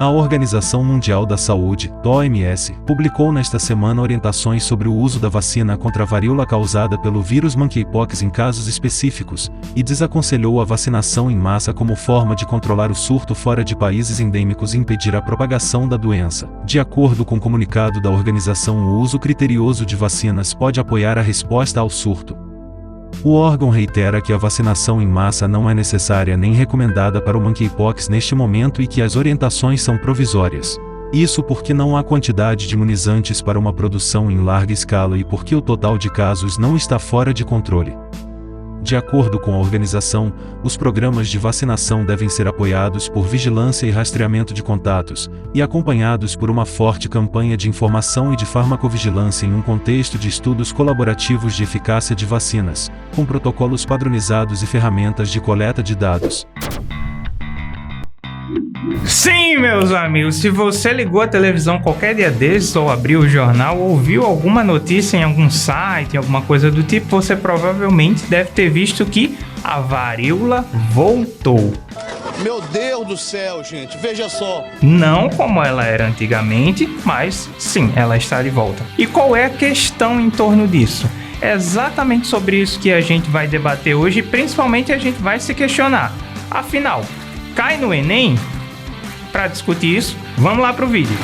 A Organização Mundial da Saúde, OMS, publicou nesta semana orientações sobre o uso da vacina contra a varíola causada pelo vírus monkeypox em casos específicos, e desaconselhou a vacinação em massa como forma de controlar o surto fora de países endêmicos e impedir a propagação da doença. De acordo com o comunicado da organização, o uso criterioso de vacinas pode apoiar a resposta ao surto. O órgão reitera que a vacinação em massa não é necessária nem recomendada para o monkeypox neste momento e que as orientações são provisórias. Isso porque não há quantidade de imunizantes para uma produção em larga escala e porque o total de casos não está fora de controle. De acordo com a organização, os programas de vacinação devem ser apoiados por vigilância e rastreamento de contatos, e acompanhados por uma forte campanha de informação e de farmacovigilância em um contexto de estudos colaborativos de eficácia de vacinas, com protocolos padronizados e ferramentas de coleta de dados. Sim, meus amigos, se você ligou a televisão qualquer dia desses ou abriu o jornal ou viu alguma notícia em algum site, alguma coisa do tipo, você provavelmente deve ter visto que a varíola voltou. Meu Deus do céu, gente, veja só. Não como ela era antigamente, mas sim, ela está de volta. E qual é a questão em torno disso? É exatamente sobre isso que a gente vai debater hoje e principalmente a gente vai se questionar. Afinal, cai no Enem? Para discutir isso, vamos lá pro vídeo.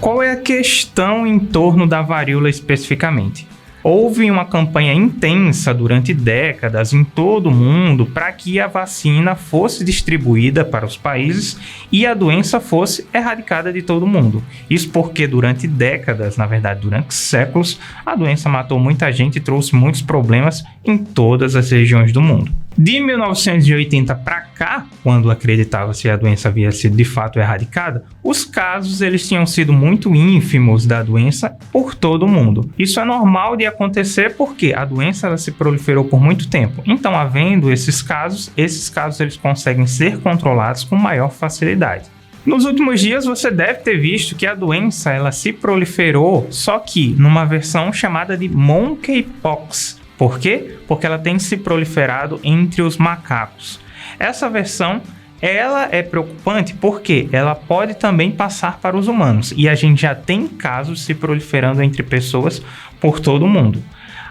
Qual é a questão em torno da varíola especificamente? Houve uma campanha intensa durante décadas em todo o mundo para que a vacina fosse distribuída para os países e a doença fosse erradicada de todo mundo. Isso porque durante décadas, na verdade durante séculos, a doença matou muita gente e trouxe muitos problemas em todas as regiões do mundo. De 1980 para cá, quando acreditava-se que a doença havia sido de fato erradicada, os casos eles tinham sido muito ínfimos da doença por todo o mundo. Isso é normal de acontecer porque a doença ela se proliferou por muito tempo. Então, havendo esses casos eles conseguem ser controlados com maior facilidade. Nos últimos dias você deve ter visto que a doença ela se proliferou, só que numa versão chamada de monkeypox. Por quê? Porque ela tem se proliferado entre os macacos. Essa versão, ela é preocupante porque ela pode também passar para os humanos. E a gente já tem casos se proliferando entre pessoas por todo o mundo.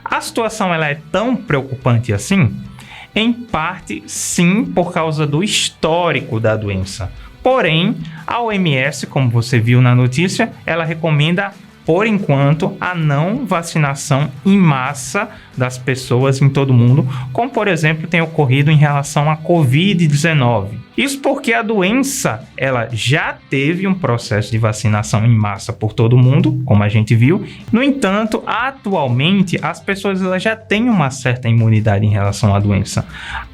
A situação ela é tão preocupante assim? Em parte, sim, por causa do histórico da doença. Porém, a OMS, como você viu na notícia, ela recomenda por enquanto, a não vacinação em massa das pessoas em todo o mundo, como por exemplo tem ocorrido em relação à Covid-19. Isso porque a doença ela já teve um processo de vacinação em massa por todo o mundo, como a gente viu. No entanto, atualmente as pessoas elas já têm uma certa imunidade em relação à doença.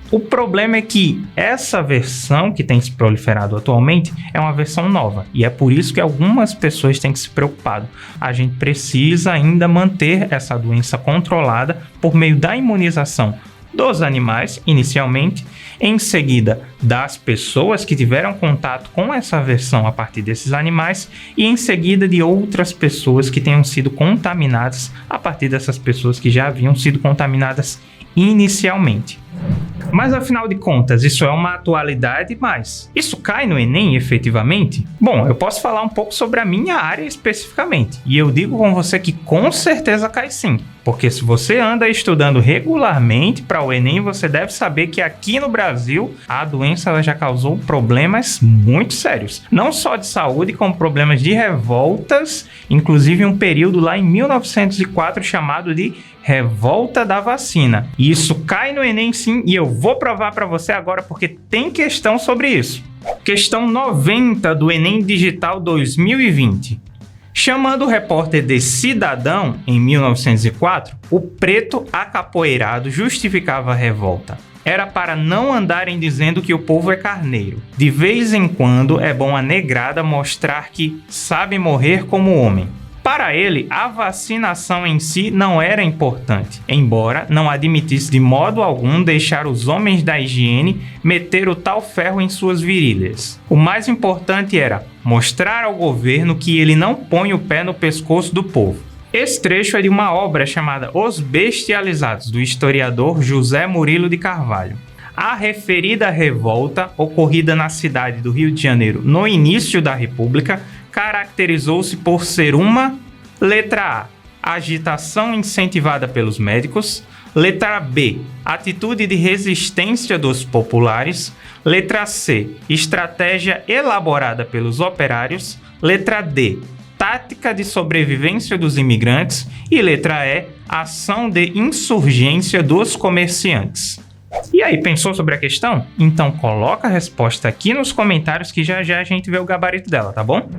O problema é que essa versão que tem se proliferado atualmente é uma versão nova e é por isso que algumas pessoas têm que se preocupar. A gente precisa ainda manter essa doença controlada por meio da imunização dos animais, inicialmente, em seguida das pessoas que tiveram contato com essa versão a partir desses animais e em seguida de outras pessoas que tenham sido contaminadas a partir dessas pessoas que já haviam sido contaminadas inicialmente. Mas afinal de contas, isso é uma atualidade, mas isso cai no Enem efetivamente? Bom, eu posso falar um pouco sobre a minha área especificamente, e eu digo com você que com certeza cai sim, porque se você anda estudando regularmente para o Enem, você deve saber que aqui no Brasil a doença ela já causou problemas muito sérios, não só de saúde, como problemas de revoltas, inclusive um período lá em 1904 chamado de Revolta da Vacina. E isso cai no Enem sim, e eu vou provar para você agora porque tem questão sobre isso. Questão 90 do Enem Digital 2020. Chamando o repórter de cidadão, em 1904, o preto acapoeirado justificava a revolta. Era para não andarem dizendo que o povo é carneiro. De vez em quando é bom a negrada mostrar que sabe morrer como homem. Para ele, a vacinação em si não era importante, embora não admitisse de modo algum deixar os homens da higiene meter o tal ferro em suas virilhas. O mais importante era mostrar ao governo que ele não põe o pé no pescoço do povo. Esse trecho é de uma obra chamada Os Bestializados, do historiador José Murilo de Carvalho. A referida revolta, ocorrida na cidade do Rio de Janeiro no início da República, caracterizou-se por ser uma: letra A, agitação incentivada pelos médicos; letra B, atitude de resistência dos populares; letra C, estratégia elaborada pelos operários; letra D, tática de sobrevivência dos imigrantes; e letra E, ação de insurgência dos comerciantes. E aí, pensou sobre a questão? Então coloca a resposta aqui nos comentários que já já a gente vê o gabarito dela, tá bom?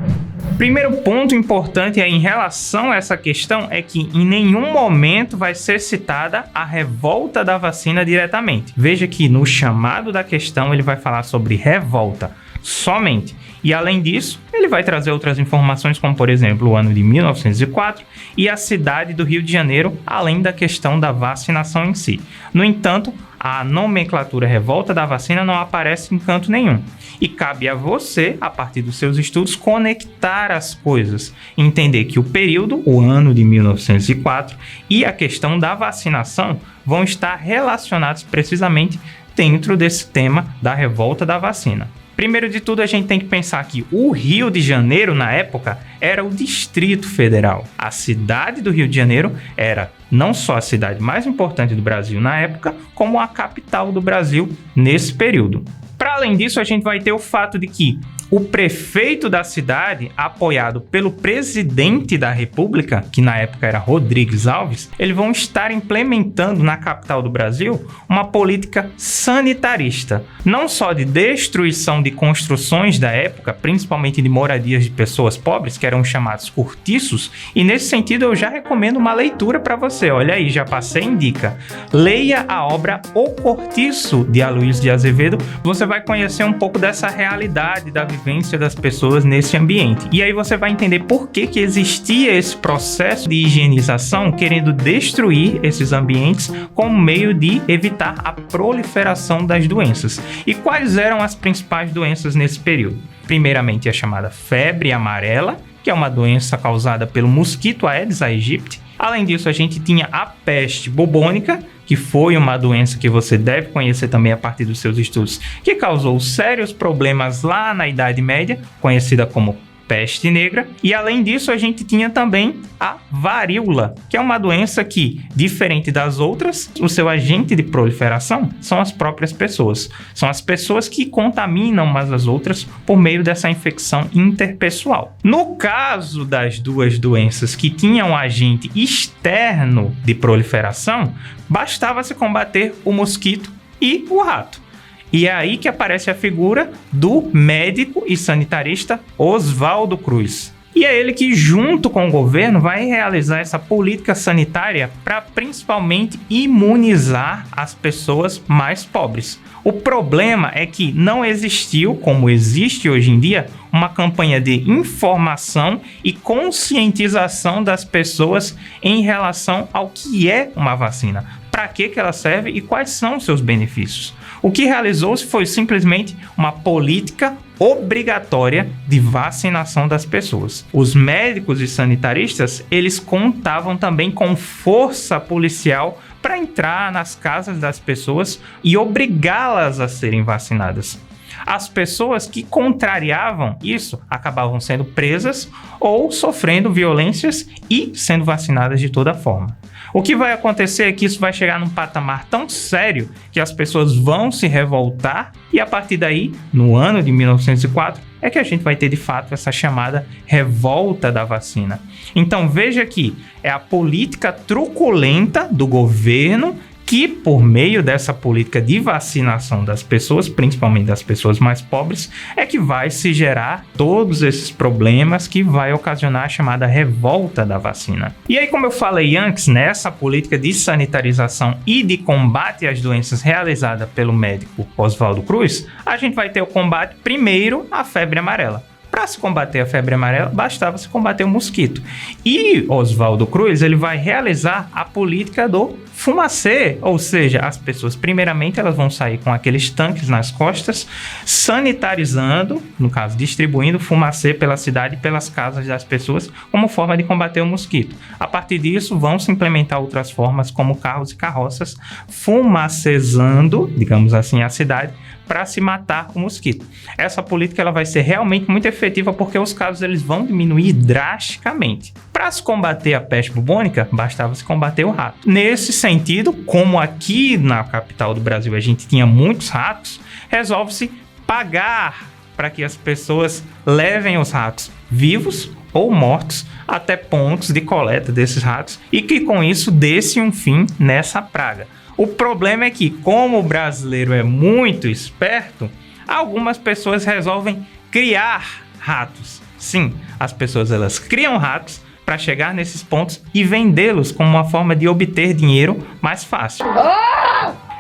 Primeiro ponto importante em relação a essa questão é que em nenhum momento vai ser citada a revolta da vacina diretamente. Veja que no chamado da questão ele vai falar sobre revolta somente. E além disso, ele vai trazer outras informações, como por exemplo o ano de 1904 e a cidade do Rio de Janeiro, além da questão da vacinação em si. No entanto, a nomenclatura revolta da vacina não aparece em canto nenhum. E cabe a você, a partir dos seus estudos, conectar as coisas. Entender que o período, o ano de 1904, e a questão da vacinação vão estar relacionados precisamente dentro desse tema da revolta da vacina. Primeiro de tudo, a gente tem que pensar que o Rio de Janeiro, na época, era o Distrito Federal. A cidade do Rio de Janeiro era não só a cidade mais importante do Brasil na época, como a capital do Brasil nesse período. Para além disso, a gente vai ter o fato de que o prefeito da cidade, apoiado pelo presidente da República, que na época era Rodrigues Alves, eles vão estar implementando na capital do Brasil uma política sanitarista, não só de destruição de construções da época, principalmente de moradias de pessoas pobres, que eram chamados cortiços, e nesse sentido eu já recomendo uma leitura para você. Olha aí, já passei em dica. Leia a obra O Cortiço, de Aloysio de Azevedo, você vai conhecer um pouco dessa realidade da vivência das pessoas nesse ambiente. E aí você vai entender por que existia esse processo de higienização querendo destruir esses ambientes como meio de evitar a proliferação das doenças. E quais eram as principais doenças nesse período? Primeiramente a chamada febre amarela, que é uma doença causada pelo mosquito Aedes aegypti. Além disso, a gente tinha a peste bubônica, que foi uma doença que você deve conhecer também a partir dos seus estudos, que causou sérios problemas lá na Idade Média, conhecida como peste negra. E além disso, a gente tinha também a varíola, que é uma doença que, diferente das outras, o seu agente de proliferação são as próprias pessoas. São as pessoas que contaminam umas às outras por meio dessa infecção interpessoal. No caso das duas doenças que tinham agente externo de proliferação, bastava se combater o mosquito e o rato. E é aí que aparece a figura do médico e sanitarista Oswaldo Cruz. E é ele que, junto com o governo, vai realizar essa política sanitária para principalmente imunizar as pessoas mais pobres. O problema é que não existiu, como existe hoje em dia, uma campanha de informação e conscientização das pessoas em relação ao que é uma vacina, para que ela serve e quais são os seus benefícios. O que realizou-se foi simplesmente uma política obrigatória de vacinação das pessoas. Os médicos e sanitaristas, eles contavam também com força policial para entrar nas casas das pessoas e obrigá-las a serem vacinadas. As pessoas que contrariavam isso acabavam sendo presas ou sofrendo violências e sendo vacinadas de toda forma. O que vai acontecer é que isso vai chegar num patamar tão sério que as pessoas vão se revoltar e a partir daí, no ano de 1904, é que a gente vai ter de fato essa chamada revolta da vacina. Então veja que é a política truculenta do governo que, por meio dessa política de vacinação das pessoas, principalmente das pessoas mais pobres, é que vai se gerar todos esses problemas que vai ocasionar a chamada revolta da vacina. E aí, como eu falei antes, nessa política de sanitarização e de combate às doenças realizada pelo médico Oswaldo Cruz, a gente vai ter o combate primeiro à febre amarela. Para se combater a febre amarela, bastava se combater o mosquito. E Oswaldo Cruz, ele vai realizar a política do fumacê, ou seja, as pessoas, primeiramente, elas vão sair com aqueles tanques nas costas, sanitarizando, no caso, distribuindo fumacê pela cidade e pelas casas das pessoas, como forma de combater o mosquito. A partir disso, vão se implementar outras formas, como carros e carroças, fumacezando, digamos assim, a cidade, para se matar o mosquito. Essa política ela vai ser realmente muito efetiva porque os casos eles vão diminuir drasticamente. Para se combater a peste bubônica, bastava se combater o rato. Nesse sentido, como aqui na capital do Brasil a gente tinha muitos ratos, resolve-se pagar para que as pessoas levem os ratos vivos ou mortos até pontos de coleta desses ratos e que com isso desse um fim nessa praga. O problema é que, como o brasileiro é muito esperto, algumas pessoas resolvem criar ratos. Sim, as pessoas elas criam ratos para chegar nesses pontos e vendê-los como uma forma de obter dinheiro mais fácil.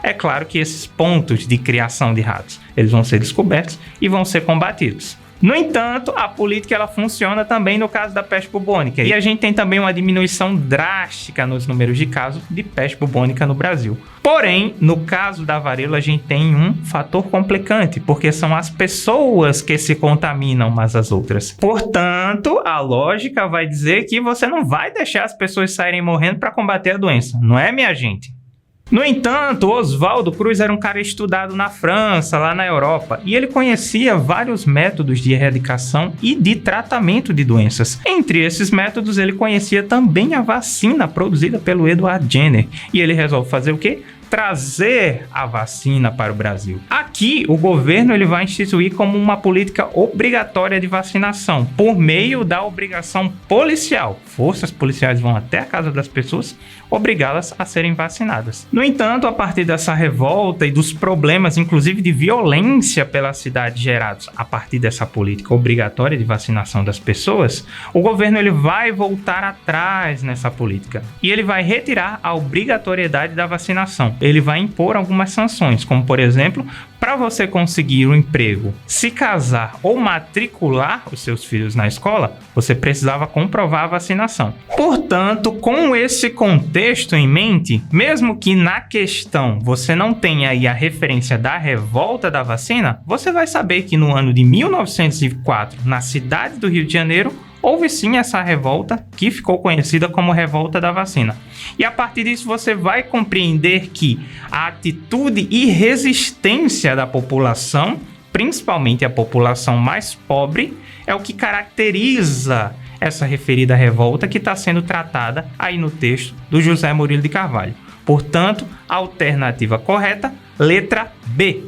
É claro que esses pontos de criação de ratos, eles vão ser descobertos e vão ser combatidos. No entanto, a política ela funciona também no caso da peste bubônica. E a gente tem também uma diminuição drástica nos números de casos de peste bubônica no Brasil. Porém, no caso da varíola, a gente tem um fator complicante, porque são as pessoas que se contaminam umas às outras. Portanto, a lógica vai dizer que você não vai deixar as pessoas saírem morrendo para combater a doença, não é, minha gente? No entanto, Oswaldo Cruz era um cara estudado na França, lá na Europa, e ele conhecia vários métodos de erradicação e de tratamento de doenças. Entre esses métodos, ele conhecia também a vacina produzida pelo Edward Jenner, e ele resolve fazer o quê? Trazer a vacina para o Brasil. Aqui, o governo ele vai instituir como uma política obrigatória de vacinação, por meio da obrigação policial. Forças policiais vão até a casa das pessoas, obrigá-las a serem vacinadas. No entanto, a partir dessa revolta e dos problemas, inclusive de violência pela cidade gerados a partir dessa política obrigatória de vacinação das pessoas, o governo ele vai voltar atrás nessa política e ele vai retirar a obrigatoriedade da vacinação. Ele vai impor algumas sanções, como por exemplo, para você conseguir um emprego, se casar ou matricular os seus filhos na escola, você precisava comprovar a vacinação. Portanto, com esse contexto em mente, mesmo que na questão você não tenha aí a referência da revolta da vacina, você vai saber que no ano de 1904, na cidade do Rio de Janeiro, houve sim essa revolta que ficou conhecida como revolta da vacina. E a partir disso você vai compreender que a atitude e resistência da população, principalmente a população mais pobre, é o que caracteriza essa referida revolta que está sendo tratada aí no texto do José Murilo de Carvalho. Portanto, a alternativa correta, letra B.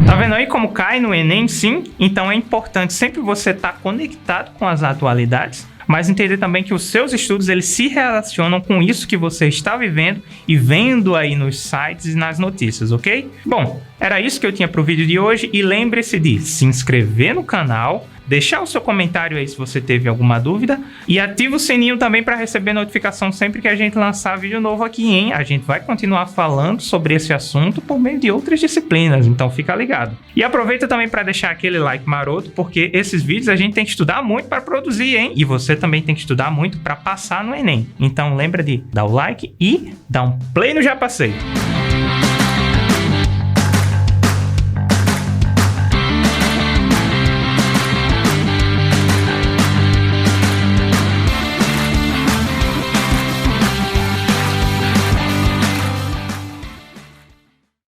Tá vendo aí como cai no Enem? Sim. Então é importante sempre você estar conectado com as atualidades, mas entender também que os seus estudos eles se relacionam com isso que você está vivendo e vendo aí nos sites e nas notícias, ok? Bom, era isso que eu tinha para o vídeo de hoje e lembre-se de se inscrever no canal, deixar o seu comentário aí se você teve alguma dúvida e ativa o sininho também para receber notificação sempre que a gente lançar vídeo novo aqui, hein? A gente vai continuar falando sobre esse assunto por meio de outras disciplinas, então fica ligado. E aproveita também para deixar aquele like maroto, porque esses vídeos a gente tem que estudar muito para produzir, hein? E você também tem que estudar muito para passar no Enem. Então lembra de dar o like e dar um play no Já Passei.